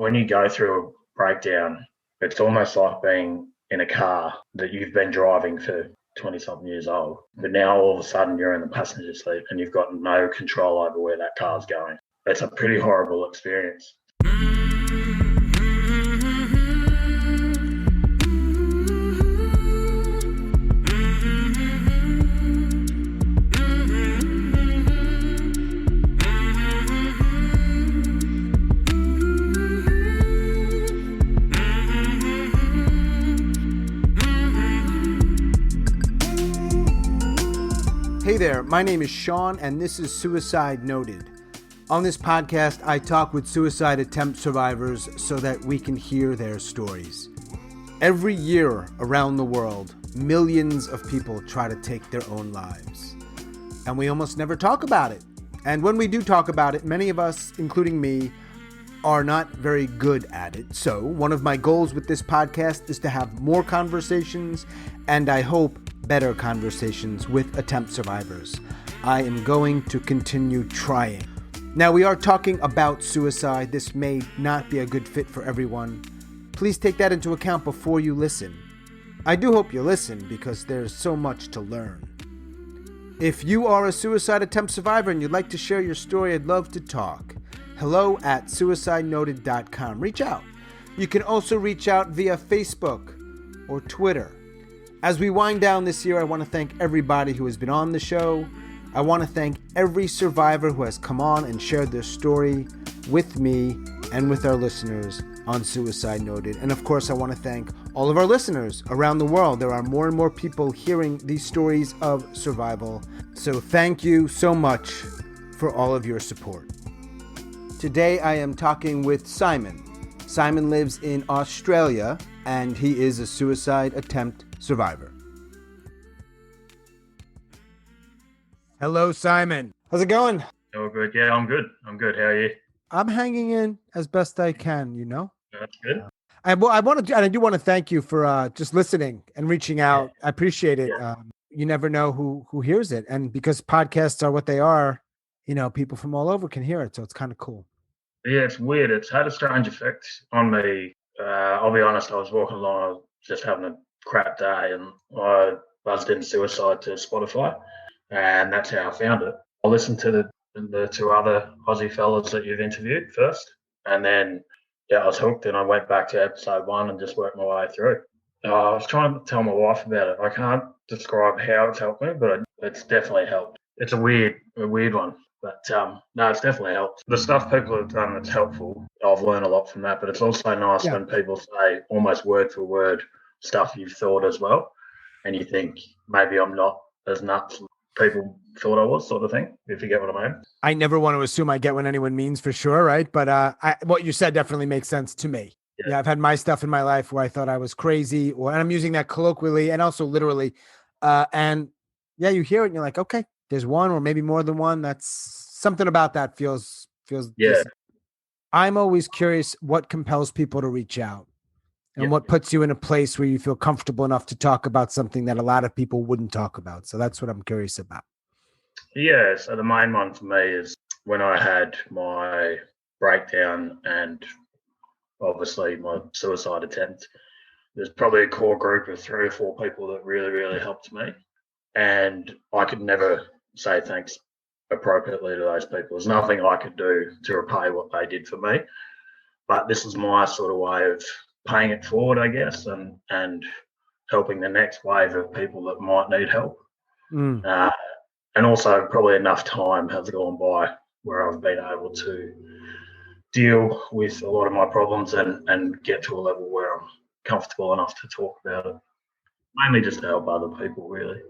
when you go through a breakdown, it's almost like being in a car that you've been driving for 20-something years old, but now all of a sudden you're in the passenger seat and you've got no control over where that car's going. It's a pretty horrible experience. Hey there, my name is Sean and this is Suicide Noted. On this podcast, I talk with suicide attempt survivors so that we can hear their stories. Every year around the world, millions of people try to take their own lives. And we almost never talk about it. And when we do talk about it, many of us, including me, are not very good at it. So one of my goals with this podcast is to have more conversations, and I hope better conversations with attempt survivors. I am going to continue trying. Now, we are talking about suicide. This may not be a good fit for everyone. Please take that into account before you listen. I do hope you listen because there's so much to learn. If you are a suicide attempt survivor and you'd like to share your story, I'd love to talk. hello@suicidenoted.com. Reach out. You can also reach out via Facebook or Twitter. As we wind down this year, I want to thank everybody who has been on the show. I want to thank every survivor who has come on and shared their story with me and with our listeners on Suicide Noted. And of course, I want to thank all of our listeners around the world. There are more and more people hearing these stories of survival. So thank you so much for all of your support. Today, I am talking with Simon. Simon lives in Australia, and he is a suicide attempt survivor. Hello, Simon. How's it going? Oh, good. Yeah, I'm good. How are you? I'm hanging in as best I can, you know? That's good. I do want to thank you for just listening and reaching out. I appreciate it. Yeah. You never know who hears it. And because podcasts are what they are, you know, people from all over can hear it. So it's kind of cool. Yeah, it's weird. It's had a strange effect on me. I'll be honest, I was walking along, I was just having a crap day, and I buzzed in suicide to Spotify, and that's how I found it. I listened to the two other Aussie fellas that you've interviewed first, and then I was hooked, and I went back to episode 1 and just worked my way through. I was trying to tell my wife about it. I can't describe how it's helped me, but it's definitely helped. It's a weird one. But no, it's definitely helped. The stuff people have done that's helpful, I've learned a lot from that. But it's also nice when people say almost word for word stuff you've thought as well. And you think, maybe I'm not as nuts as people thought I was, sort of thing, if you get what I mean. I never want to assume I get what anyone means for sure, right? But what you said definitely makes sense to me. Yeah, I've had my stuff in my life where I thought I was crazy, and I'm using that colloquially and also literally. And yeah, you hear it and you're like, okay, there's one or maybe more than one. That's something about that feels decent. I'm always curious what compels people to reach out and what puts you in a place where you feel comfortable enough to talk about something that a lot of people wouldn't talk about. So that's what I'm curious about. Yeah, so the main one for me is when I had my breakdown and obviously my suicide attempt. There's probably a core group of 3 or 4 people that really, really helped me. And I could never say thanks appropriately to those people. There's nothing I could do to repay what they did for me. But this is my sort of way of paying it forward, I guess, and helping the next wave of people that might need help. And also probably enough time has gone by where I've been able to deal with a lot of my problems and get to a level where I'm comfortable enough to talk about it. Mainly just to help other people, really.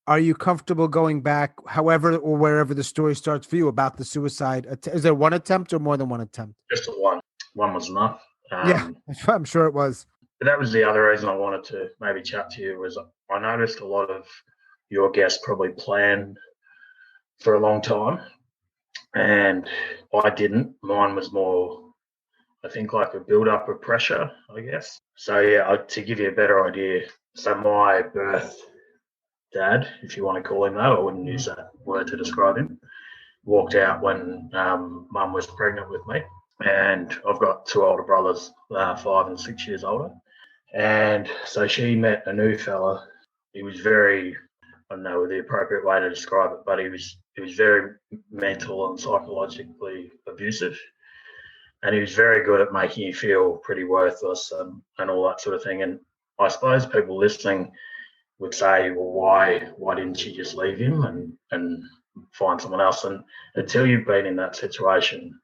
Are you comfortable going back, however or wherever the story starts for you, about the suicide? Is there one attempt or more than one attempt? Just one. One was enough. Yeah, I'm sure it was. But that was the other reason I wanted to maybe chat to you, was I noticed a lot of your guests probably planned for a long time, and I didn't. Mine was more, I think, like a build-up of pressure, I guess. So, to give you a better idea, so my birth dad, if you want to call him that, I wouldn't use that word to describe him, walked out when Mum was pregnant with me. and I've got two older brothers, 5 and 6 years older. And so she met a new fella. He was very, I don't know the appropriate way to describe it, but he was very mental and psychologically abusive. And he was very good at making you feel pretty worthless and all that sort of thing. And I suppose people listening would say, well, why didn't you just leave him and find someone else? And until you've been in that situation,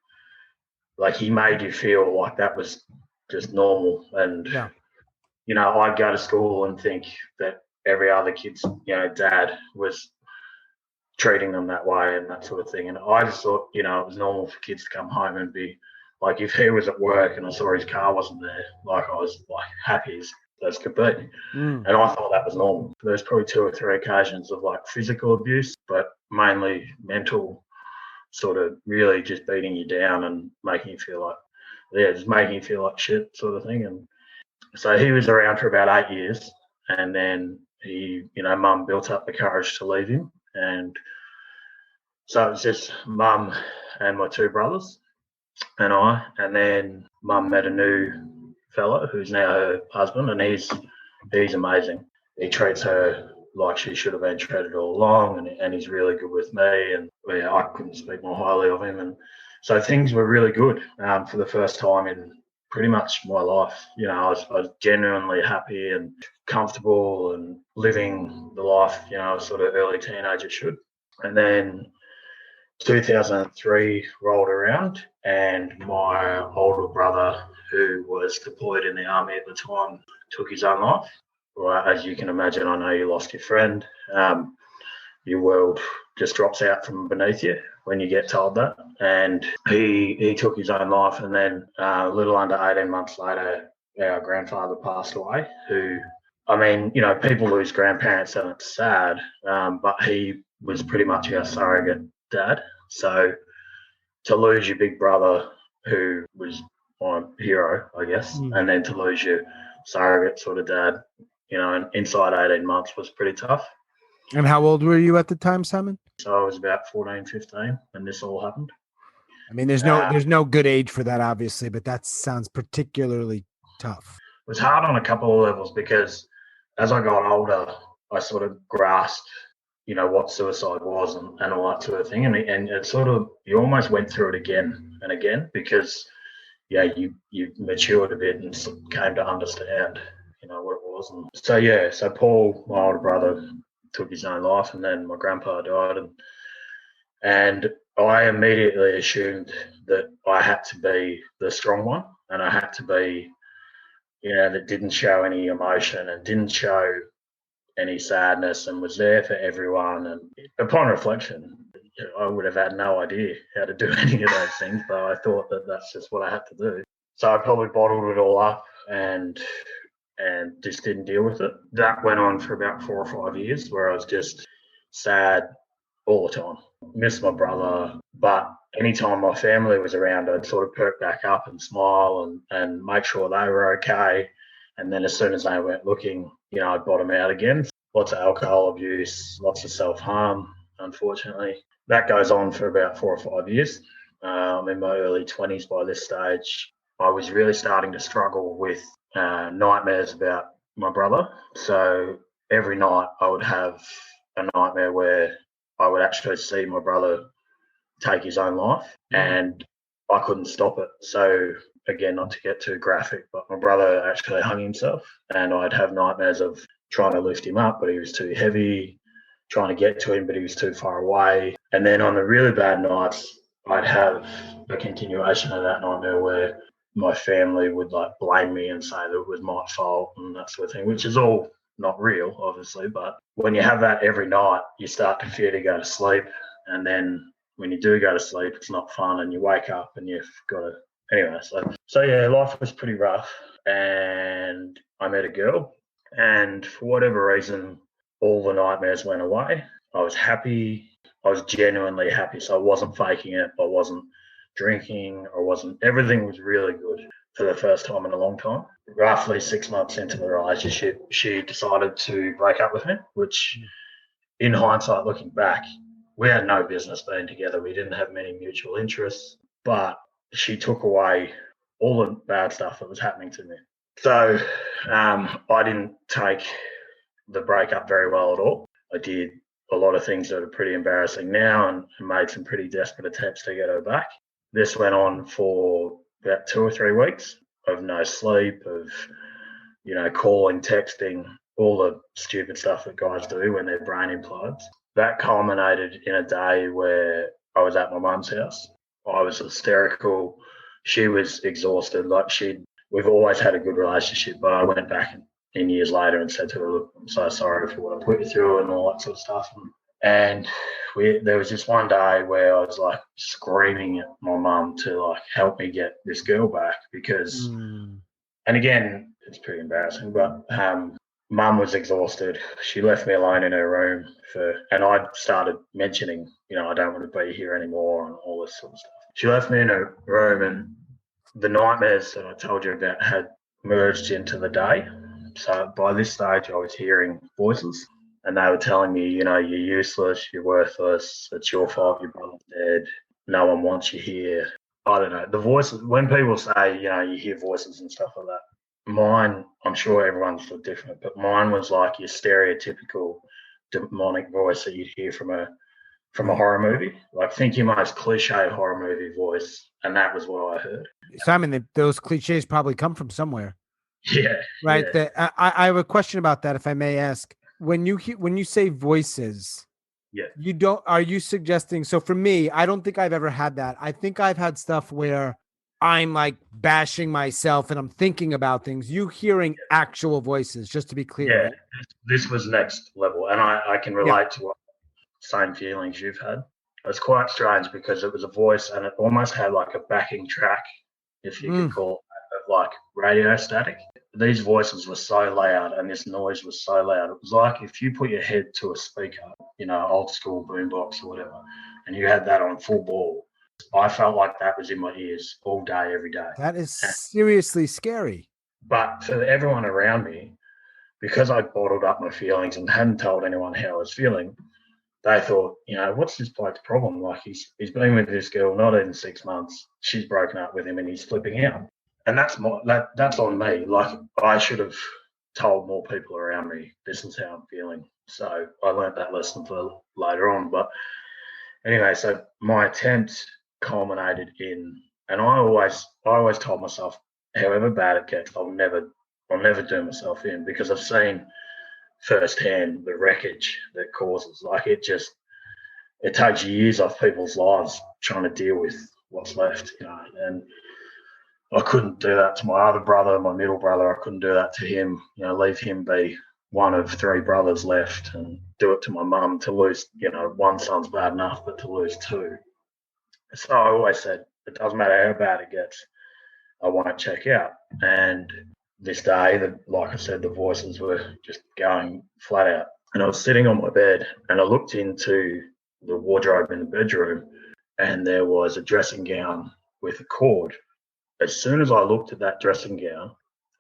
like, he made you feel like that was just normal. And, Yeah. you know, I'd go to school and think that every other kid's, you know, dad was treating them that way and that sort of thing. And I just thought, you know, it was normal for kids to come home and be like, if he was at work and I saw his car wasn't there, like, I was like happy as could be. And I thought that was normal. There's probably 2 or 3 occasions of like physical abuse, but mainly mental, sort of really just beating you down and making you feel like, just making you feel like shit, sort of thing. And so he was around for about 8 years, and then he, you know, Mum built up the courage to leave him. And so it was just Mum and my 2 brothers and I. And then Mum met a new fella who's now her husband, and he's amazing. He treats her like she should have been treated all along, and he's really good with me. And yeah, I couldn't speak more highly of him. And so things were really good for the first time in pretty much my life. You know, I was genuinely happy and comfortable and living the life, you know, sort of early teenager should. And then 2003 rolled around, and my older brother, who was deployed in the army at the time, took his own life. Well, as you can imagine, I know you lost your friend. Your world just drops out from beneath you when you get told that. And he took his own life, and then a little under 18 months later, our grandfather passed away, who, I mean, you know, people lose grandparents and it's sad, but he was pretty much our surrogate dad. So to lose your big brother, who was my hero, I guess, and then to lose your surrogate sort of dad, you know, inside 18 months was pretty tough. And how old were you at the time, Simon? So I was about 14, 15 when this all happened. I mean, there's no good age for that, obviously, but that sounds particularly tough. It was hard on a couple of levels because as I got older, I sort of grasped, you know, what suicide was and all that sort of thing. And it sort of, you almost went through it again and again because, yeah, you matured a bit and came to understand, you know, what it was. And so, yeah, so Paul, my older brother, took his own life, and then my grandpa died. And I immediately assumed that I had to be the strong one, and I had to be, you know, that didn't show any emotion and didn't show any sadness and was there for everyone. And upon reflection, I would have had no idea how to do any of those things, but I thought that that's just what I had to do. So I probably bottled it all up and just didn't deal with it. That went on for about 4 or 5 years where I was just sad all the time. Missed my brother, but anytime my family was around, I'd sort of perk back up and smile and make sure they were okay. And then as soon as they weren't looking, you know, I'd bottom out again. Lots of alcohol abuse, lots of self-harm, unfortunately. That goes on for about 4 or 5 years. I'm in my early 20s by this stage. I was really starting to struggle with nightmares about my brother. So every night I would have a nightmare where I would actually see my brother take his own life, and I couldn't stop it. So again, not to get too graphic, but my brother actually hung himself, and I'd have nightmares of trying to lift him up, but he was too heavy, trying to get to him, but he was too far away. And then on the really bad nights, I'd have a continuation of that nightmare where my family would like blame me and say that it was my fault and that sort of thing, which is all not real, obviously. But when you have that every night, you start to fear to go to sleep. And then when you do go to sleep, it's not fun, and you wake up and you've got to, anyway. So yeah, life was pretty rough. And I met a girl, and for whatever reason, all the nightmares went away. I was happy. I was genuinely happy. So I wasn't faking it. I wasn't drinking. Everything was really good for the first time in a long time. Roughly 6 months into the relationship, she decided to break up with me, which in hindsight, looking back, we had no business being together. We didn't have many mutual interests, but she took away all the bad stuff that was happening to me. So I didn't take the breakup very well at all. I did a lot of things that are pretty embarrassing now and made some pretty desperate attempts to get her back. This went on for about 2 or 3 weeks of no sleep, of, calling, texting, all the stupid stuff that guys do when their brain implodes. That culminated in a day where I was at my mum's house. I was hysterical. She was exhausted. We've always had a good relationship, but I went back in years later and said to her, "Look, I'm so sorry for what I put you through," and all that sort of stuff. And there was this one day where I was like screaming at my mum to help me get this girl back because, and again, it's pretty embarrassing, but mum was exhausted. She left me alone in her room and I started mentioning, I don't want to be here anymore and all this sort of stuff. She left me in her room and the nightmares that I told you about had merged into the day. So by this stage, I was hearing voices and they were telling me, you're useless, you're worthless, it's your fault, your brother's dead, no one wants you here. I don't know. The voices, when people say, you hear voices and stuff like that, mine, I'm sure everyone's different, but mine was like your stereotypical demonic voice that you'd hear from a horror movie. Think your most cliche horror movie voice, and that was what I heard. Simon, those cliches probably come from somewhere. Yeah. Right. Yeah. I have a question about that, if I may ask. When you say voices, yeah, are you suggesting? So for me, I don't think I've ever had that. I think I've had stuff where I'm like bashing myself and I'm thinking about things. You hearing actual voices, just to be clear. Yeah, right? this was next level, and I can relate to what same feelings you've had. It's quite strange because it was a voice and it almost had like a backing track, if you could call it, of radio static. These voices were so loud and this noise was so loud. It was like if you put your head to a speaker, old school boombox or whatever, and you had that on full ball. I felt like that was in my ears all day, every day. That is seriously scary. But for everyone around me, because I bottled up my feelings and hadn't told anyone how I was feeling, they thought, what's this bloke's problem? He's been with this girl not even 6 months. She's broken up with him and he's flipping out. And that's on me. I should have told more people around me this is how I'm feeling. So I learned that lesson for later on. But anyway, so my attempt culminated in, and I always told myself, however bad it gets, I'll never do myself in, because I've seen firsthand the wreckage that causes. It takes years off people's lives trying to deal with what's left, and I couldn't do that to my other brother, my middle brother. I couldn't do that to him, leave him be one of 3 brothers left and do it to my mum. To lose, one son's bad enough, but to lose 2. So I always said, it doesn't matter how bad it gets, I won't check out. And this day, like I said, the voices were just going flat out. And I was sitting on my bed and I looked into the wardrobe in the bedroom and there was a dressing gown with a cord. As soon as I looked at that dressing gown,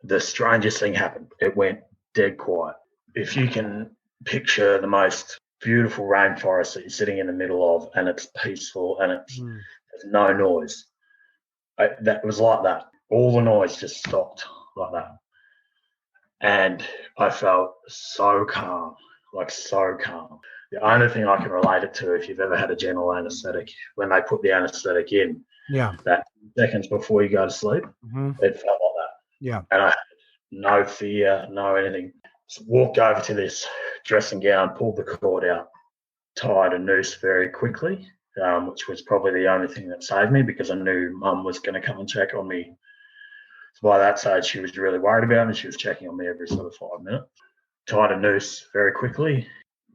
the strangest thing happened. It went dead quiet. If you can picture the most beautiful rainforest that you're sitting in the middle of and it's peaceful and there's no noise, that was like that. All the noise just stopped like that. And I felt so calm, so calm. The only thing I can relate it to, if you've ever had a general anesthetic, when they put the anesthetic in, that seconds before you go to sleep, it felt like that. Yeah. And I had no fear, no anything. So walked over to this dressing gown, pulled the cord out, tied a noose very quickly, which was probably the only thing that saved me, because I knew Mum was going to come and check on me. So by that stage, she was really worried about me. She was checking on me every sort of 5 minutes. Tied a noose very quickly,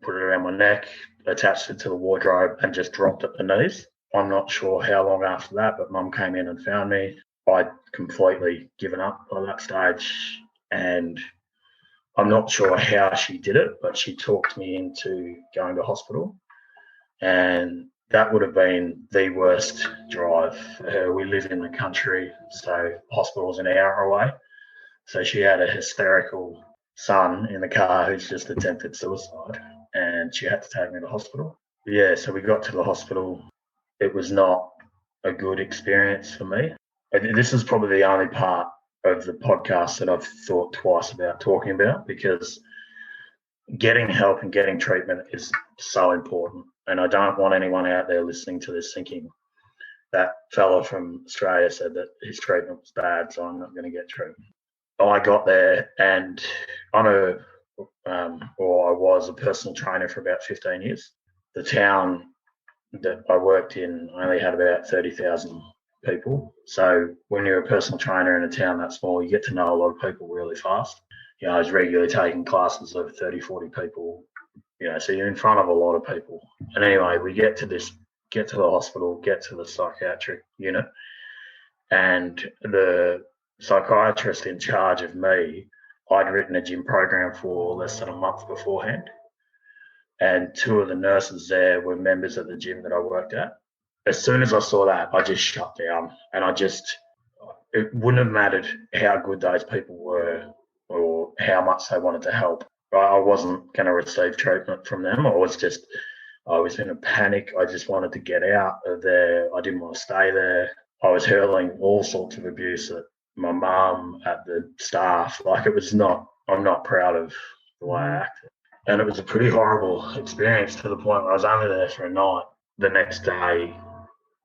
put it around my neck, attached it to the wardrobe, and just dropped at the knees. I'm not sure how long after that, but Mum came in and found me. I'd completely given up by that stage, and I'm not sure how she did it, but she talked me into going to hospital. And that would have been the worst drive for her. We live in the country, so hospital's an hour away. So she had a hysterical son in the car who's just attempted suicide, and she had to take me to hospital. Yeah, so we got to the hospital. It was not a good experience for me. This is probably the only part of the podcast that I've thought twice about talking about, because getting help and getting treatment is so important. And I don't want anyone out there listening to this thinking that fella from Australia said that his treatment was bad, so I'm not going to get treatment. I got there, and I was a personal trainer for about 15 years. The town that I worked in only had about 30,000 people. So when you're a personal trainer in a town that small, you get to know a lot of people really fast. I was regularly taking classes of 30, 40 people, so you're in front of a lot of people. And anyway, we get to the hospital, get to the psychiatric unit, and the psychiatrist in charge of me, I'd written a gym program for less than a month beforehand. And two of the nurses there were members of the gym that I worked at. As soon as I saw that, I just shut down, and it wouldn't have mattered how good those people were or how much they wanted to help. I wasn't going to receive treatment from them. I was in a panic. I just wanted to get out of there. I didn't want to stay there. I was hurling all sorts of abuse at my mum, at the staff. I'm not proud of the way I acted. And it was a pretty horrible experience, to the point where I was only there for a night. The next day,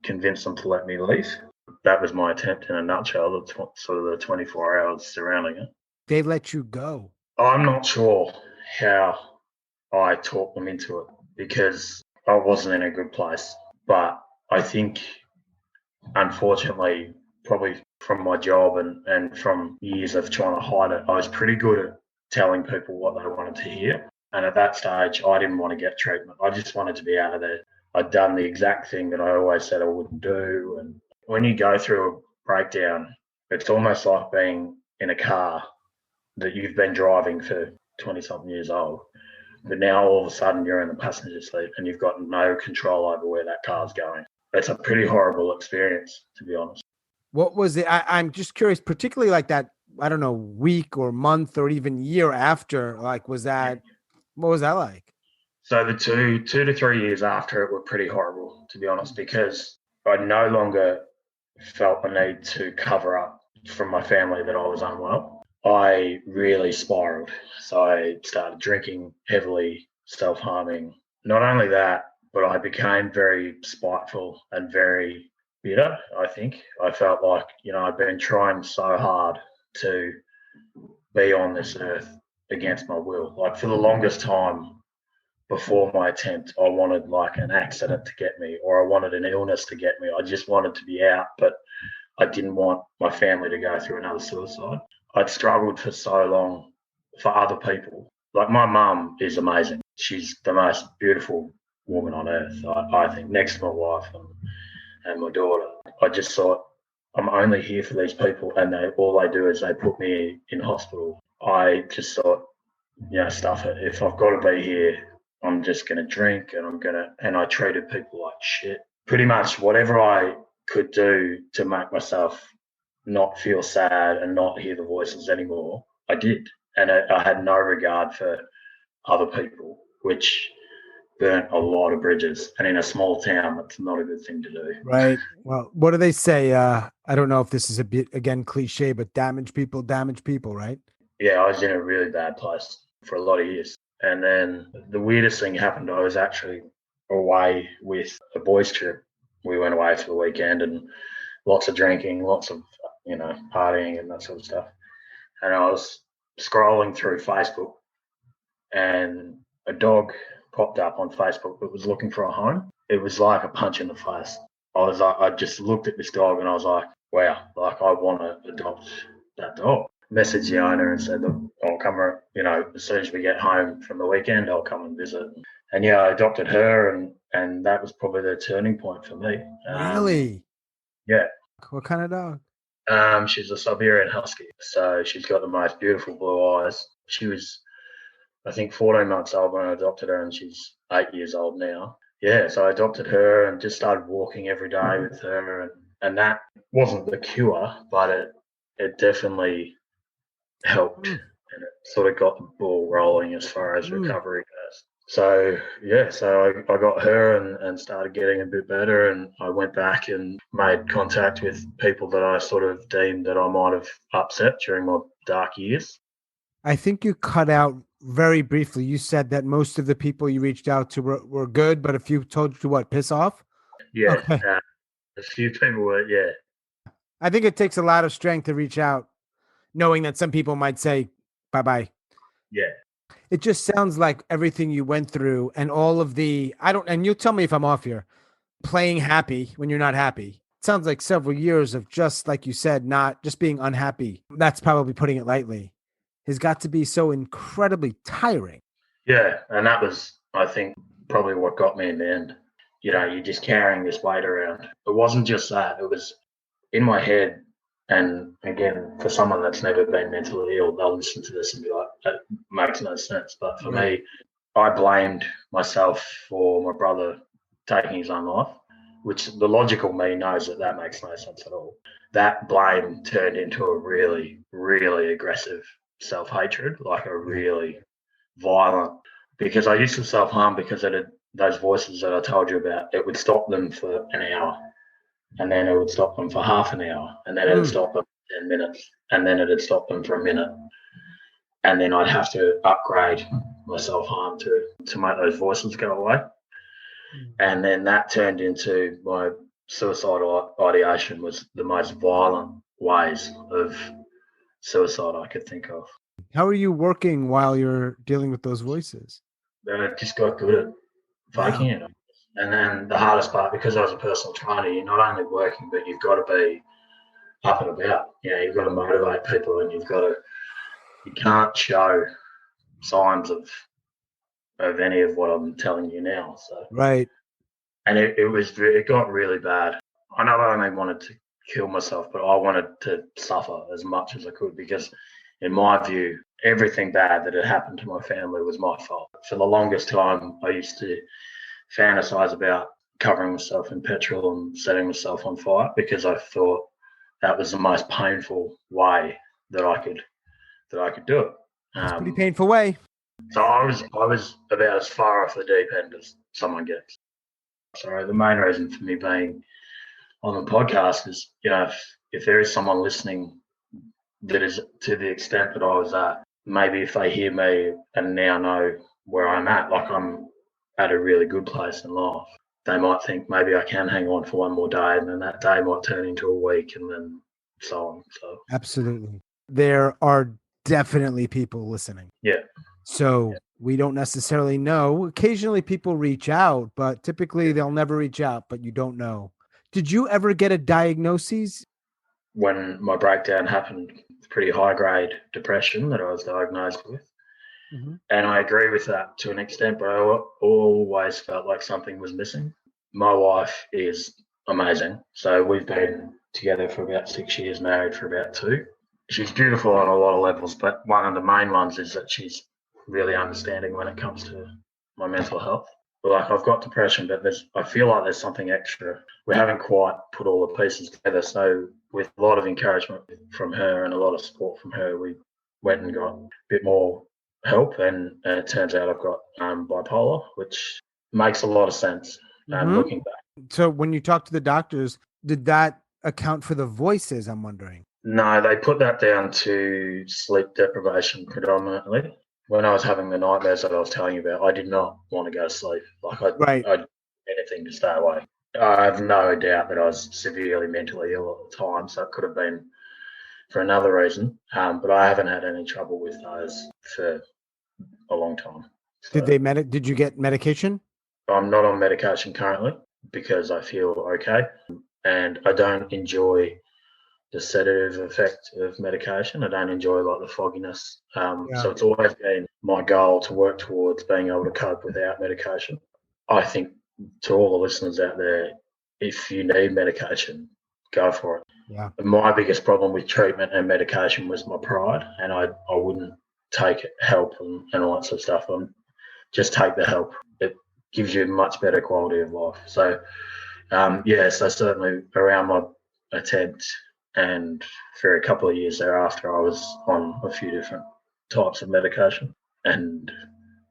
convinced them to let me leave. That was my attempt in a nutshell, sort of the 24 hours surrounding it. They let you go? I'm not sure how I talked them into it, because I wasn't in a good place. But I think, unfortunately, probably from my job and from years of trying to hide it, I was pretty good at telling people what they wanted to hear. And at that stage, I didn't want to get treatment. I just wanted to be out of there. I'd done the exact thing that I always said I wouldn't do. And when you go through a breakdown, it's almost like being in a car that you've been driving for 20-something years old. But now all of a sudden you're in the passenger seat and you've got no control over where that car's going. It's a pretty horrible experience, to be honest. What was it? I'm just curious, particularly like that, I don't know, week or month or even year after, what was that like? So the 2 to 3 years after it were pretty horrible, to be honest, because I no longer felt the need to cover up from my family that I was unwell. I really spiraled. So I started drinking heavily, self-harming. Not only that, but I became very spiteful and very bitter, I think. I felt like, I'd been trying so hard to be on this earth against my will. Like, for the longest time before my attempt, I wanted like an accident to get me, or I wanted an illness to get me. I just wanted to be out, but I didn't want my family to go through another suicide. I'd struggled for so long for other people. Like, my mum is amazing. She's the most beautiful woman on earth, I think, next to my wife and my daughter. I just thought, I'm only here for these people, and all they do is they put me in hospital. I just thought, stuff it. If I've got to be here, I'm just going to drink, and I treated people like shit. Pretty much whatever I could do to make myself not feel sad and not hear the voices anymore, I did. And I had no regard for other people, which burnt a lot of bridges. And in a small town, that's not a good thing to do. Right. Well, what do they say? I don't know if this is a bit, again, cliche, but damage people, right? Yeah, I was in a really bad place for a lot of years. And then the weirdest thing happened. I was actually away with a boys' trip. We went away for the weekend, and lots of drinking, lots of, partying and that sort of stuff. And I was scrolling through Facebook, and a dog popped up on Facebook that was looking for a home. It was like a punch in the face. I just looked at this dog and I was like, wow, like, I want to adopt that dog. Messaged the owner and said, look, I'll come, as soon as we get home from the weekend, I'll come and visit. And I adopted her, and that was probably the turning point for me. Really? Yeah. What kind of dog? She's a Siberian Husky. So she's got the most beautiful blue eyes. She was, I think, 14 months old when I adopted her, and she's 8 years old now. Yeah, so I adopted her and just started walking every day with her. And that wasn't the cure, but it definitely helped. And it sort of got the ball rolling as far as recovery goes. So yeah, so I got her and started getting a bit better, and I went back and made contact with people that I sort of deemed that I might have upset during my dark years. I think you cut out very briefly. You said that most of the people you reached out to were good, but a few told you to what, piss off? Yeah, Okay. a few people were, yeah, I think it takes a lot of strength to reach out, knowing that some people might say, bye bye. yeah, It just sounds like everything you went through and all of the, I don't, and you'll tell me if I'm off here, playing happy when you're not happy. It sounds like several years of just, like you said, not just being unhappy. That's probably putting it lightly. Has got to be so incredibly tiring. yeah, and that was, I think, probably what got me in the end. You're just carrying this weight around. It wasn't just that; it was in my head. And again, for someone that's never been mentally ill, they'll listen to this and be like, "That makes no sense." But for Right. me, I blamed myself for my brother taking his own life, which the logical me knows that that makes no sense at all. That blame turned into a really, really aggressive self hatred, like a Yeah. really violent. Because I used to self harm because it had, those voices that I told you about, it would stop them for an hour, and then it would stop them for half an hour, and then it'd Mm. stop them for 10 minutes, and then it'd stop them for a minute, and then I'd have to upgrade my self harm to make those voices go away. And then that turned into my suicidal ideation was the most violent ways of suicide I could think of. How are you working while you're dealing with those voices? And I just got good at Wow. faking it. And then the hardest part, because I was a personal trainer, you're not only working, but you've got to be up and about. You've got to motivate people, and you can't show signs of any of what I'm telling you now. So, Right. and it got really bad. I not only wanted to kill myself, but I wanted to suffer as much as I could because, in my view, everything bad that had happened to my family was my fault. For the longest time, I used to fantasize about covering myself in petrol and setting myself on fire because I thought that was the most painful way that I could do it. It's a pretty Um, painful way. so I was about as far off the deep end as someone gets. So the main reason for me being on the podcast is, if there is someone listening that is to the extent that I was at, maybe if they hear me and now know where I'm at, like I'm at a really good place in life, they might think maybe I can hang on for one more day, and then that day might turn into a week, and then so on. So Absolutely. There are definitely people listening. yeah, So we don't necessarily know. Occasionally people reach out, but typically they'll never reach out, but you don't know. Did you ever get a diagnosis? when my breakdown happened, pretty high grade depression that I was diagnosed with. Mm-hmm. And I agree with that to an extent, but I always felt like something was missing. My wife is amazing. So we've been together for about 6 years, married for about 2. She's beautiful on a lot of levels, but one of the main ones is that she's really understanding when it comes to my mental health. Like I've got depression, but I feel like there's something extra. We haven't quite put all the pieces together. So with a lot of encouragement from her and a lot of support from her, we went and got a bit more help, and it turns out I've got bipolar, which makes a lot of sense. Mm-hmm. Looking back, So when you talk to the doctors, did that account for the voices? I'm wondering. no, they put that down to sleep deprivation predominantly. When I was having the nightmares that I was telling you about, I did not want to go to sleep. Like Right. I'd anything to stay awake. I have no doubt that I was severely mentally ill at the time, so it could have been for another reason. But I haven't had any trouble with those for a long time. Did So did you get medication? I'm not on medication currently because I feel okay, and I don't enjoy the sedative effect of medication. I don't enjoy like the fogginess. Yeah. So it's always been my goal to work towards being able to cope without medication. I think to all the listeners out there, if you need medication, go for it. Yeah. My biggest problem with treatment and medication was my pride, and I wouldn't take help and all that sort of stuff. Just take the help. It gives you a much better quality of life. So, so certainly around my attempt and for a couple of years thereafter, I was on a few different types of medication, and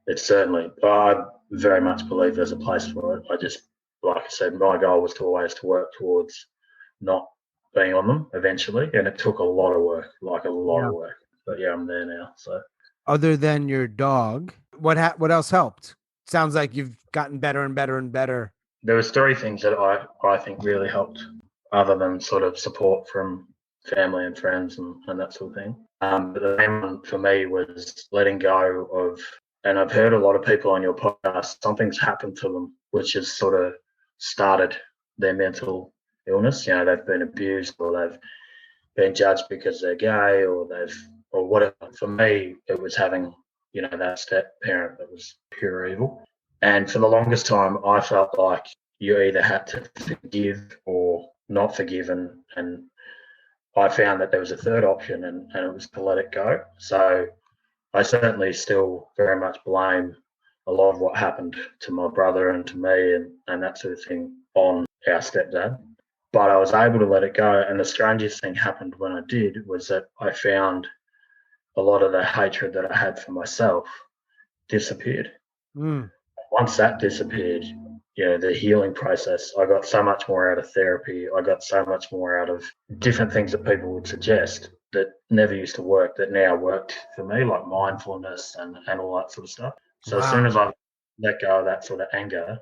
It's certainly, I very much believe there's a place for it. I just, like I said, my goal was to always to work towards not being on them eventually, and it took a lot of work, like a lot of work. But yeah, I'm there now. So Other than your dog, what else helped? Sounds like you've gotten better and better and better. there was three things that I think really helped, other than sort of support from family and friends and that sort of thing. But the main one for me was letting go of, and I've heard a lot of people on your podcast, something's happened to them, which has sort of started their mental illness. You know, they've been abused or they've been judged because they're gay or whatever. For me, it was having, you know, that step parent that was pure evil. And for the longest time, I felt like you either had to forgive or not forgive. And I found that there was a third option, and it was to let it go. So I certainly still very much blame a lot of what happened to my brother and to me and that sort of thing on our stepdad. But I was able to let it go. And the strangest thing happened when I did was that I found a lot of the hatred that I had for myself disappeared. Once that disappeared, you know, the healing process, I got so much more out of therapy. I got so much more out of different things that people would suggest that never used to work, that now worked for me, like mindfulness and all that sort of stuff. So As soon as I let go of that sort of anger,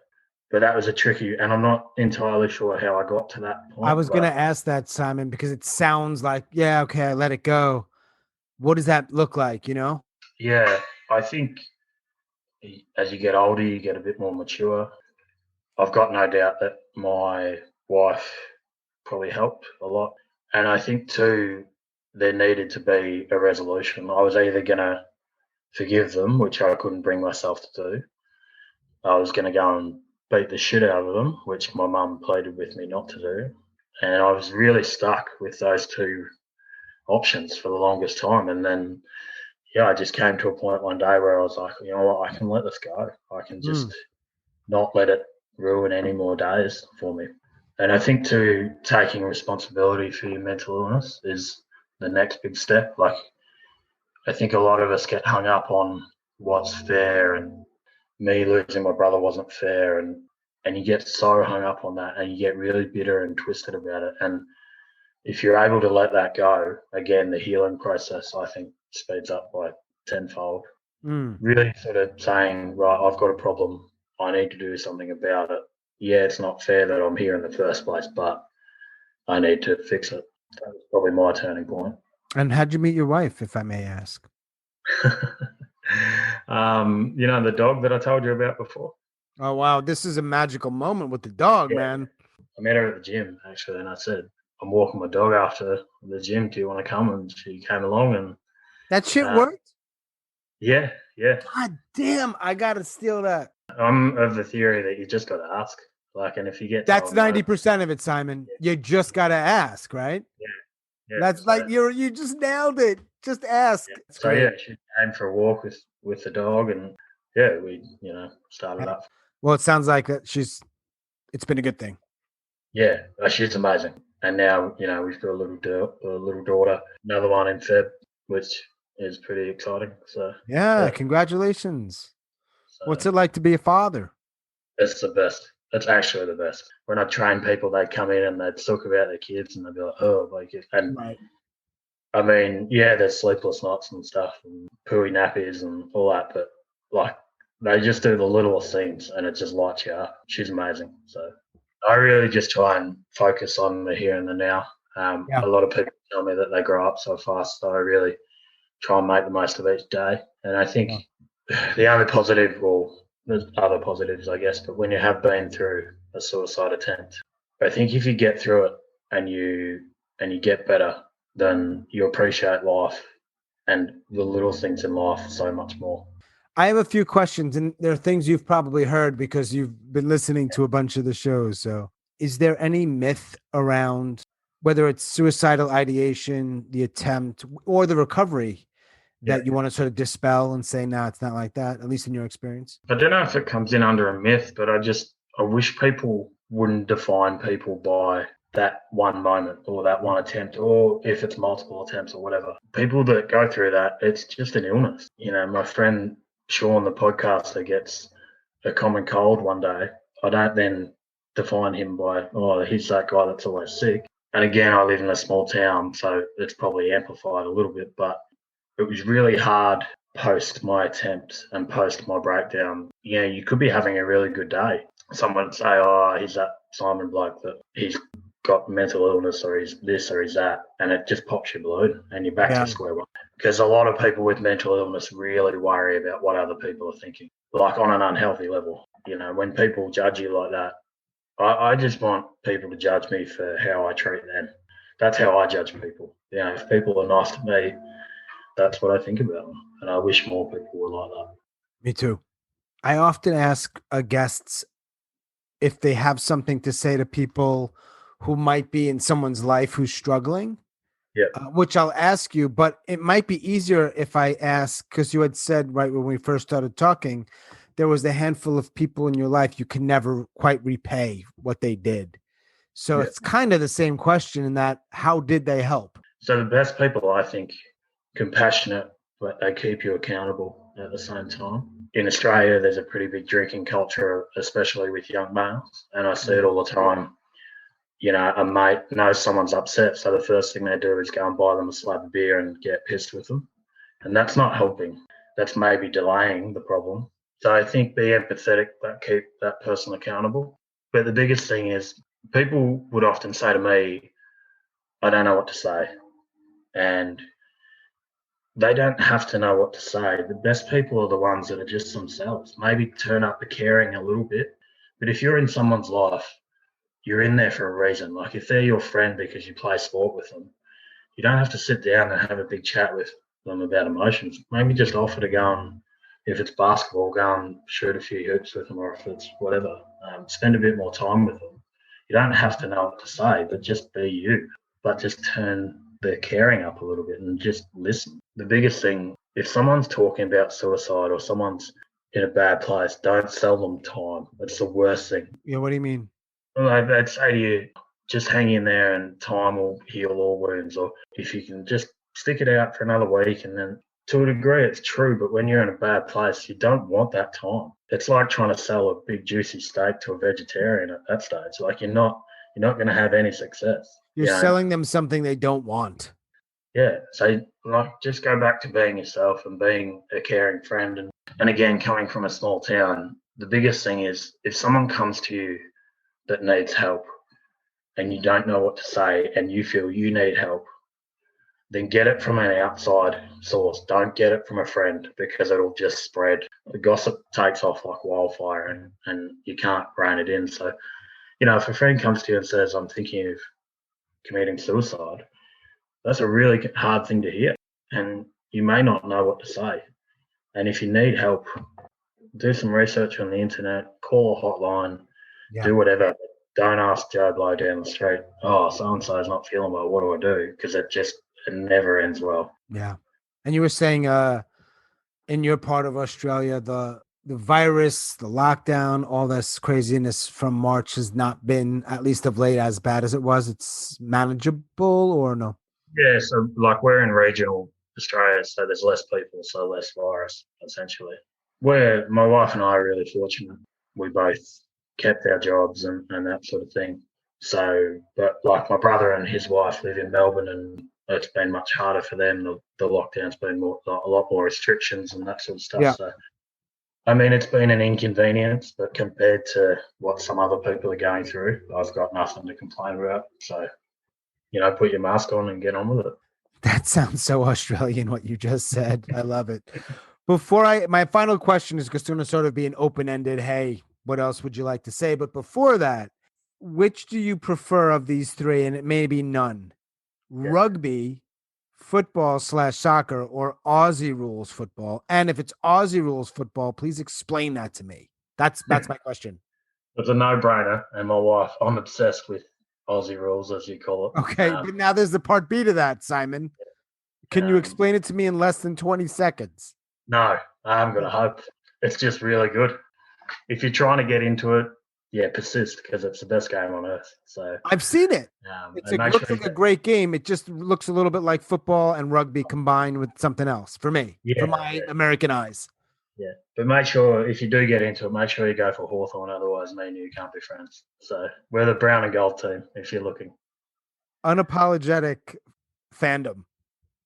but that was a tricky, and I'm not entirely sure how I got to that point. I was going to ask that, Simon, because it sounds like, yeah, okay, I let it go. What does that look like, you know? Yeah, I think as you get older, you get a bit more mature. I've got no doubt that my wife probably helped a lot. And I think too, there needed to be a resolution. I was either going to forgive them, which I couldn't bring myself to do. I was going to go and beat the shit out of them, which my mum pleaded with me not to do. And I was really stuck with those two options for the longest time. And then, yeah, I just came to a point one day where I was like, you know what, I can let this go. I can just not let it ruin any more days for me. And I think too, taking responsibility for your mental illness is the next big step. Like, I think a lot of us get hung up on what's fair, and me losing my brother wasn't fair, and you get so hung up on that, and you get really bitter and twisted about it. And if you're able to let that go, again, the healing process, I think, speeds up by tenfold. Really sort of saying, right, I've got a problem. I need to do something about it. Yeah, it's not fair that I'm here in the first place, but I need to fix it. That was probably my turning point. And how'd you meet your wife, if I may ask? You know, the dog that I told you about before? Oh, wow. This is a magical moment with the dog, man. I met her at the gym, actually, and I said, I'm walking my dog after the gym. Do you want to come? And she came along, and that shit worked? Yeah. God damn, I got to steal that. I'm of the theory that you just got to ask. Like, and if you get that's 90% of it, Simon. You just got to ask, right? Yeah. That's like you just nailed it. Just ask. Yeah. So great. Yeah, she came for a walk with the dog, and yeah, we started up. Well, it sounds like it's been a good thing. Yeah, she's amazing, and now we've got a little daughter, another one in Feb, which is pretty exciting. So yeah. Congratulations. So, what's it like to be a father? It's the best. It's actually the best. When I train people, they come in and they'd talk about their kids and they'd be like, oh, like, and right. I mean, yeah, there's sleepless nights and stuff and pooey nappies and all that, but like they just do the littlest things and it just lights you up. She's amazing. So I really just try and focus on the here and the now. A lot of people tell me that they grow up so fast, so I really try and make the most of each day. And I think the only positive, well, there's other positives, I guess, but when you have been through a suicide attempt, I think if you get through it and you get better, then you appreciate life and the little things in life so much more. I have a few questions, and there are things you've probably heard because you've been listening to a bunch of the shows. So is there any myth around whether it's suicidal ideation, the attempt, or the recovery that you want to sort of dispel and say, no, it's not like that, at least in your experience? I don't know if it comes in under a myth, but I wish people wouldn't define people by that one moment or that one attempt, or if it's multiple attempts or whatever. People that go through that, it's just an illness. My friend Sean, the podcaster, gets a common cold one day, I don't then define him by, oh, he's that guy that's always sick. And again, I live in a small town, so it's probably amplified a little bit, but it was really hard post my attempt and post my breakdown. You know, you could be having a really good day. Someone would say, oh, he's that Simon bloke that he's got mental illness or he's this or he's that, and it just pops your balloon and you're back to square one. Because a lot of people with mental illness really worry about what other people are thinking, like on an unhealthy level. You know, when people judge you like that, I just want people to judge me for how I treat them. That's how I judge people. You know, if people are nice to me, that's what I think about them. And I wish more people were like that. Me too. I often ask guests if they have something to say to people who might be in someone's life who's struggling. Yeah. Which I'll ask you, but it might be easier if I ask, because you had said right when we first started talking, there was a handful of people in your life you can never quite repay what they did. So it's kind of the same question in that, how did they help? So the best people, I think, compassionate, but they keep you accountable at the same time. In Australia, there's a pretty big drinking culture, especially with young males, and I see it all the time. You know, a mate knows someone's upset, so the first thing they do is go and buy them a slab of beer and get pissed with them. And that's not helping. That's maybe delaying the problem. So I think be empathetic, but keep that person accountable. But the biggest thing is people would often say to me, I don't know what to say. And they don't have to know what to say. The best people are the ones that are just themselves. Maybe turn up the caring a little bit. But if you're in someone's life, you're in there for a reason. Like if they're your friend because you play sport with them, you don't have to sit down and have a big chat with them about emotions. Maybe just offer to go and, if it's basketball, go and shoot a few hoops with them, or if it's whatever, spend a bit more time with them. You don't have to know what to say, but just be you. But just turn the caring up a little bit and just listen. The biggest thing, if someone's talking about suicide or someone's in a bad place, don't sell them time. That's the worst thing. Yeah, what do you mean? Well, I'd say to you, just hang in there and time will heal all wounds. Or if you can just stick it out for another week, and then to a degree it's true, but when you're in a bad place, you don't want that time. It's like trying to sell a big juicy steak to a vegetarian at that stage. Like you're not going to have any success. You're selling them something they don't want. Yeah. So like just go back to being yourself and being a caring friend. And again, coming from a small town, the biggest thing is if someone comes to you that needs help and you don't know what to say and you feel you need help, then get it from an outside source. Don't get it from a friend, because it'll just spread. The gossip takes off like wildfire and you can't rein it in. So, you know, if a friend comes to you and says, I'm thinking of committing suicide, that's a really hard thing to hear. And you may not know what to say. And if you need help, do some research on the internet, call a hotline, do whatever. Don't ask Joe Blow down the street, oh, so-and-so's not feeling well, what do I do? Because it never ends well. Yeah. And you were saying in your part of Australia, the virus, the lockdown, all this craziness from March has not been, at least of late, as bad as it was. It's manageable or no? Yeah, so like we're in regional Australia, so there's less people, so less virus, essentially. My wife and I are really fortunate. We both kept our jobs and that sort of thing. So, but like my brother and his wife live in Melbourne, and it's been much harder for them. The lockdown's been a lot more restrictions and that sort of stuff. Yeah. So, I mean, it's been an inconvenience, but compared to what some other people are going through, I've got nothing to complain about. So, you know, put your mask on and get on with it. That sounds so Australian, what you just said. I love it. My final question is going to sort of be an open-ended, hey, what else would you like to say? But before that, which do you prefer of these three? And it may be none. Yeah. Rugby, football/soccer, or Aussie rules football? And if it's Aussie rules football, please explain that to me. That's my question. It's a no-brainer. And my wife, I'm obsessed with Aussie rules, as you call it. Okay, but now there's the part B to that, Simon. Can you explain it to me in less than 20 seconds? No, I'm going to hope. It's just really good. If you're trying to get into it, persist, because it's the best game on earth. So I've seen it. It looks like a great game. It just looks a little bit like football and rugby combined with something else for me, for my American eyes. Yeah, but make sure if you do get into it, make sure you go for Hawthorn. Otherwise, me and you can't be friends. So we're the brown and gold team if you're looking. Unapologetic fandom.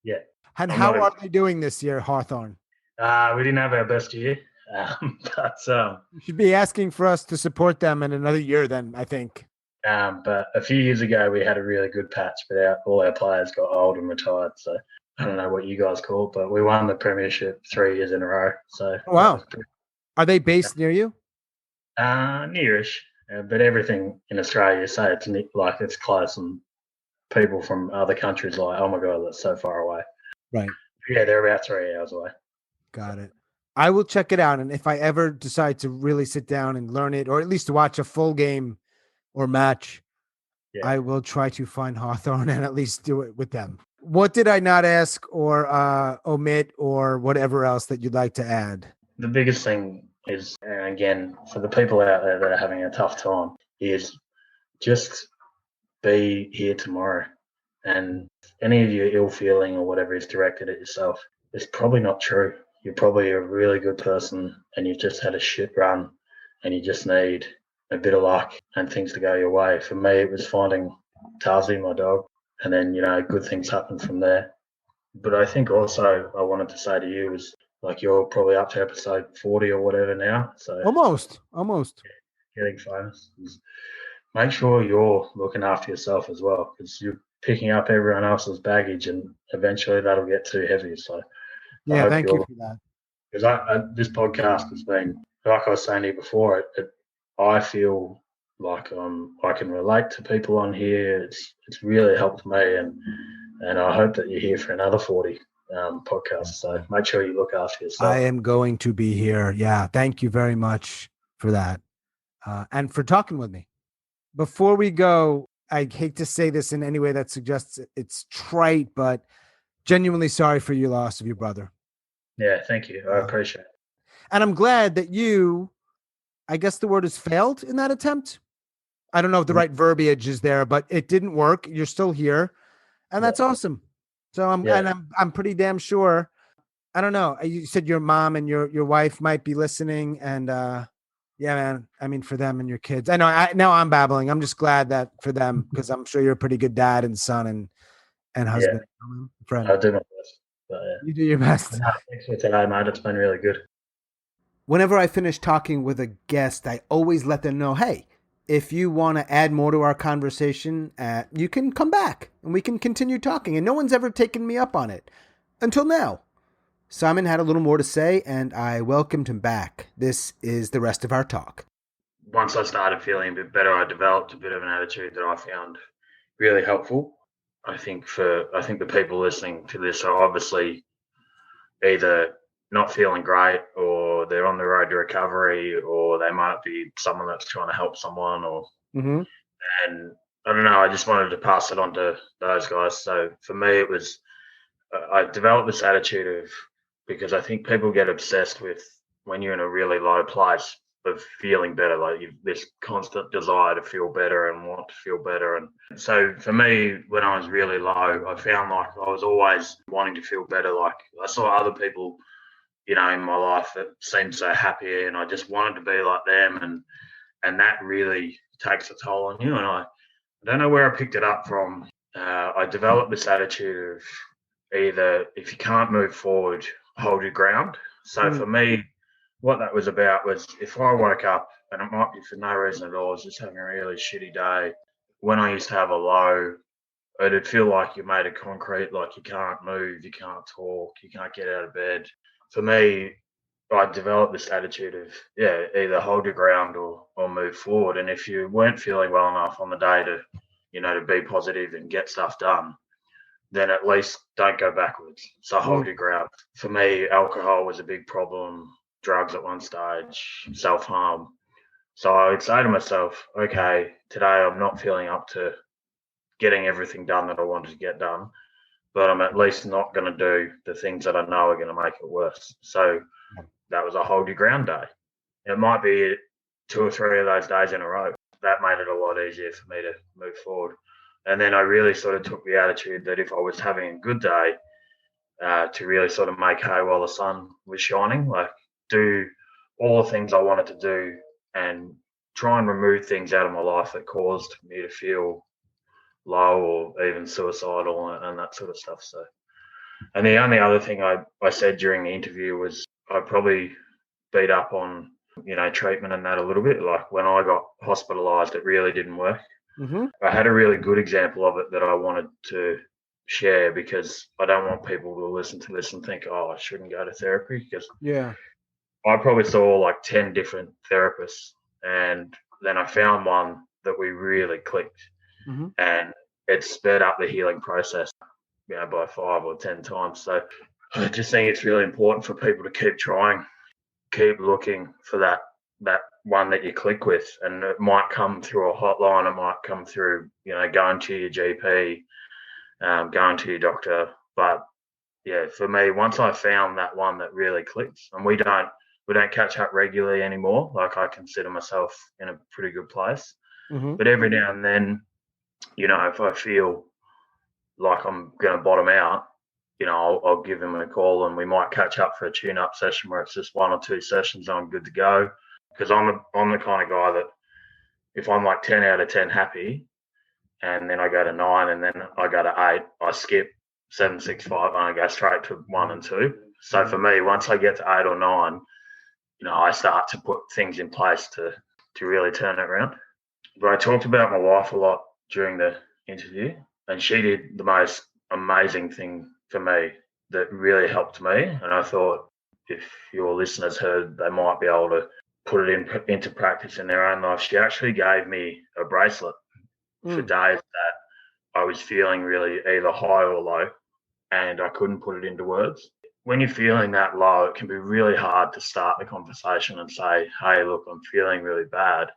Yeah. And I'm how not. are they doing this year, Hawthorn? We didn't have our best year, but You should be asking for us to support them in another year. Then I think. but a few years ago we had a really good patch, but all our players got old and retired. So I don't know what you guys call it, but we won the premiership 3 years in a row. So Oh, wow. Are they based near you? Nearish, but everything in Australia, you say it's close, and people from other countries are like, oh my god, that's so far away. Right. Yeah, they're about 3 hours away. Got it. I will check it out, and if I ever decide to really sit down and learn it, or at least watch a full game or match, I will try to find Hawthorn and at least do it with them. What did I not ask or omit or whatever else that you'd like to add? The biggest thing is, and again, for the people out there that are having a tough time, is just be here tomorrow. And any of your ill feeling or whatever is directed at yourself, it's probably not true. You're probably a really good person and you've just had a shit run and you just need a bit of luck and things to go your way. For me, it was finding Tazi, my dog, and then, good things happen from there. But I think also I wanted to say to you is, like, you're probably up to episode 40 or whatever now. So almost getting famous. Make sure you're looking after yourself as well, because you're picking up everyone else's baggage and eventually that'll get too heavy. So yeah, thank you for that. Because this podcast has been, like I was saying to you before, I feel like I can relate to people on here. It's really helped me, and I hope that you're here for another 40 podcasts. So make sure you look after yourself. I am going to be here. Yeah, thank you very much for that, and for talking with me. Before we go, I hate to say this in any way that suggests it's trite, but genuinely sorry for your loss of your brother. Yeah, thank you. I appreciate it. And I'm glad that you, I guess the word is failed in that attempt. I don't know if the right verbiage is there, but it didn't work. You're still here, and that's awesome. So I'm pretty damn sure. I don't know. You said your mom and your wife might be listening, and yeah, man. I mean, for them and your kids. I know. Now I'm babbling. I'm just glad that for them, because I'm sure you're a pretty good dad and son and husband, friend. I'll do my best. But, You do your best. No, thanks for today, mate. It's been really good. Whenever I finish talking with a guest, I always let them know, hey, if you want to add more to our conversation, you can come back and we can continue talking. And no one's ever taken me up on it until now. Simon had a little more to say, and I welcomed him back. This is the rest of our talk. Once I started feeling a bit better, I developed a bit of an attitude that I found really helpful. I think the people listening to this are obviously either not feeling great, or they're on the road to recovery, or they might be someone that's trying to help someone, or and I don't know. I just wanted to pass it on to those guys. So for me, it was I developed this attitude because I think people get obsessed with when you're in a really low place of feeling better, like this constant desire to feel better and want to feel better. And so for me, when I was really low, I found like I was always wanting to feel better. Like I saw other people, in my life that seemed so happy, and I just wanted to be like them, and that really takes a toll on you. And I don't know where I picked it up from. I developed this attitude of either, if you can't move forward, hold your ground. So for me, what that was about was, if I woke up, and it might be for no reason at all, I was just having a really shitty day. When I used to have a low, it'd feel like you're made of concrete, like you can't move, you can't talk, you can't get out of bed. For me, I developed this attitude of, either hold your ground or move forward. And if you weren't feeling well enough on the day to, to be positive and get stuff done, then at least don't go backwards. So hold your ground. For me, alcohol was a big problem, drugs at one stage, self-harm. So I would say to myself, okay, today I'm not feeling up to getting everything done that I wanted to get done, but I'm at least not going to do the things that I know are going to make it worse. So that was a hold your ground day. It might be 2 or 3 of those days in a row. That made it a lot easier for me to move forward. And then I really sort of took the attitude that if I was having a good day, to really sort of make hay while the sun was shining, like do all the things I wanted to do and try and remove things out of my life that caused me to feel low or even suicidal and that sort of stuff. So, and the only other thing I said during the interview was I probably beat up on, treatment and that a little bit. Like when I got hospitalized, it really didn't work. Mm-hmm. I had a really good example of it that I wanted to share because I don't want people to listen to this and think, oh, I shouldn't go to therapy, because I probably saw like 10 different therapists, and then I found one that we really clicked, and it sped up the healing process, by 5 or 10 times. So I just think it's really important for people to keep trying, keep looking for that one that you click with, and it might come through a hotline, it might come through, going to your GP, going to your doctor. But yeah, for me, once I found that one that really clicks, and we don't catch up regularly anymore. Like I consider myself in a pretty good place, but every now and then, if I feel like I'm going to bottom out, I'll give him a call and we might catch up for a tune-up session where it's just 1 or 2 sessions and I'm good to go. Because I'm the kind of guy that if I'm like 10 out of 10 happy and then I go to 9 and then I go to 8, I skip 7, 6, 5 and I go straight to 1 and 2. So for me, once I get to 8 or 9, I start to put things in place to really turn it around. But I talked about my wife a lot during the interview, and she did the most amazing thing for me that really helped me. And I thought if your listeners heard, they might be able to put it into practice in their own life. She actually gave me a bracelet for days that I was feeling really either high or low, and I couldn't put it into words. When you're feeling that low, it can be really hard to start the conversation and say, hey, look, I'm feeling really bad.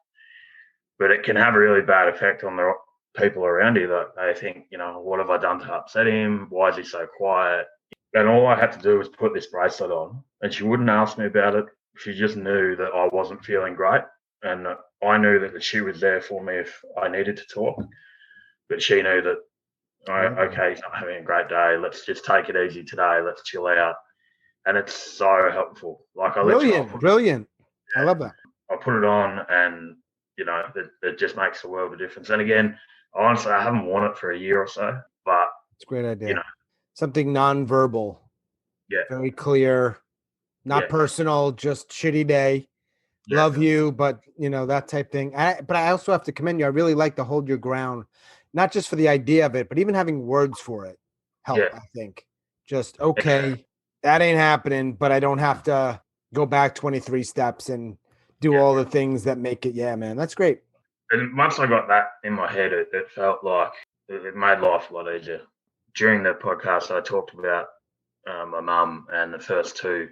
But it can have a really bad effect on the people around you, that they think, what have I done to upset him? Why is he so quiet? And all I had to do was put this bracelet on, and she wouldn't ask me about it. She just knew that I wasn't feeling great. And I knew that she was there for me if I needed to talk. But she knew that, okay, he's not having a great day. Let's just take it easy today. Let's chill out. And it's so helpful. Like Brilliant. I love that. I put it on and, it just makes a world of difference. And again, honestly, I haven't worn it for a year or so, but it's a great idea. Something nonverbal. Yeah. Very clear, not personal, just shitty day. Yeah. Love you, but that type thing. But I also have to commend you. I really like to hold your ground, not just for the idea of it, but even having words for it help. I think just that ain't happening, but I don't have to go back 23 steps and do all the things that make it. Yeah, man, that's great. And once I got that in my head, it felt like it made life a lot easier. During the podcast, I talked about my mum and the first 2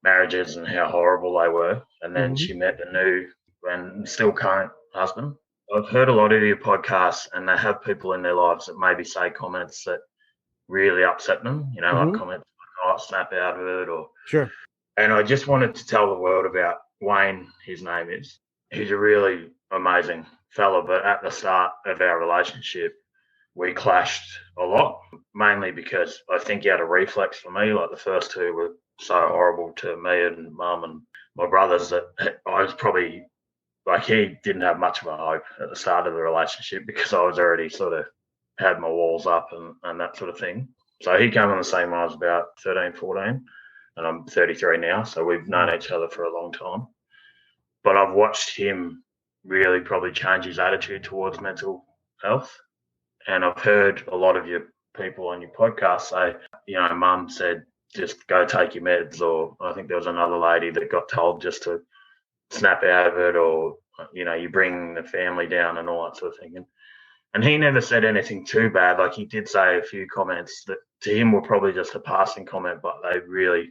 marriages and how horrible they were. And then she met the new and still current husband. I've heard a lot of your podcasts, and they have people in their lives that maybe say comments that really upset them, like comments like, oh, snap out of it, or sure. And I just wanted to tell the world about Wayne, his name is. He's a really amazing fella, but at the start of our relationship, we clashed a lot, mainly because I think he had a reflex for me. Like the first 2 were so horrible to me and mum and my brothers that I was probably like, he didn't have much of a hope at the start of the relationship because I was already sort of had my walls up and that sort of thing. So he came on the same when I was about 13, 14, and I'm 33 now. So we've known each other for a long time. But I've watched him really probably change his attitude towards mental health. And I've heard a lot of your people on your podcast say, mum said, just go take your meds, or I think there was another lady that got told just to snap out of it, or, you bring the family down and all that sort of thing. And he never said anything too bad. Like he did say a few comments that to him were probably just a passing comment, but they really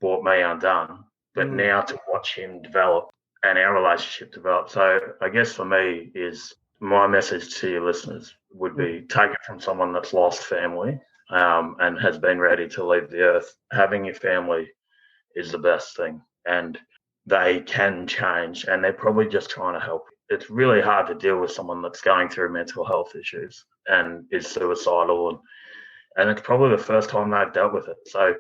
brought me undone. But now to watch him develop and our relationship develop. So I guess for me is my message to your listeners would be take it from someone that's lost family and has been ready to leave the earth. Having your family is the best thing, and they can change, and they're probably just trying to help. It's really hard to deal with someone that's going through mental health issues and is suicidal, and it's probably the first time they've dealt with it. So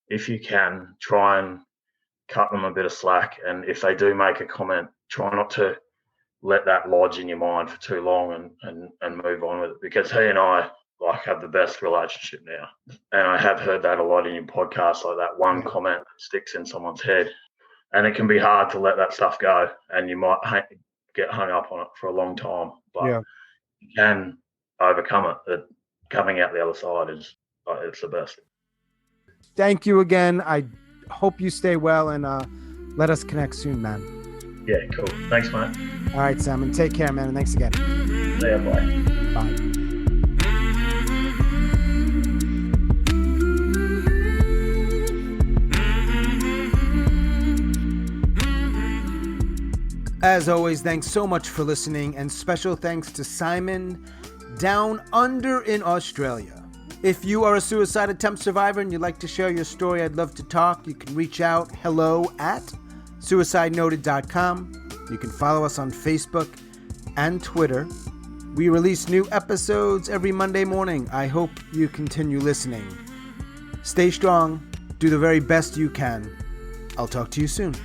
if you can, try and cut them a bit of slack. And if they do make a comment, try not to let that lodge in your mind for too long and move on with it, because he and I have the best relationship now. And I have heard that a lot in your podcast, like that one comment that sticks in someone's head. And it can be hard to let that stuff go, and you might get hung up on it for a long time. But you can overcome it. Coming out the other side it's the best. Thank you again. I hope you stay well, and let us connect soon, man. Yeah, cool. Thanks, mate. All right, Simon. Take care, man, and thanks again. See ya, bye. Bye. As always, thanks so much for listening, and special thanks to Simon down under in Australia. If you are a suicide attempt survivor and you'd like to share your story, I'd love to talk. You can reach out hello@suicidenoted.com. You can follow us on Facebook and Twitter. We release new episodes every Monday morning. I hope you continue listening. Stay strong. Do the very best you can. I'll talk to you soon.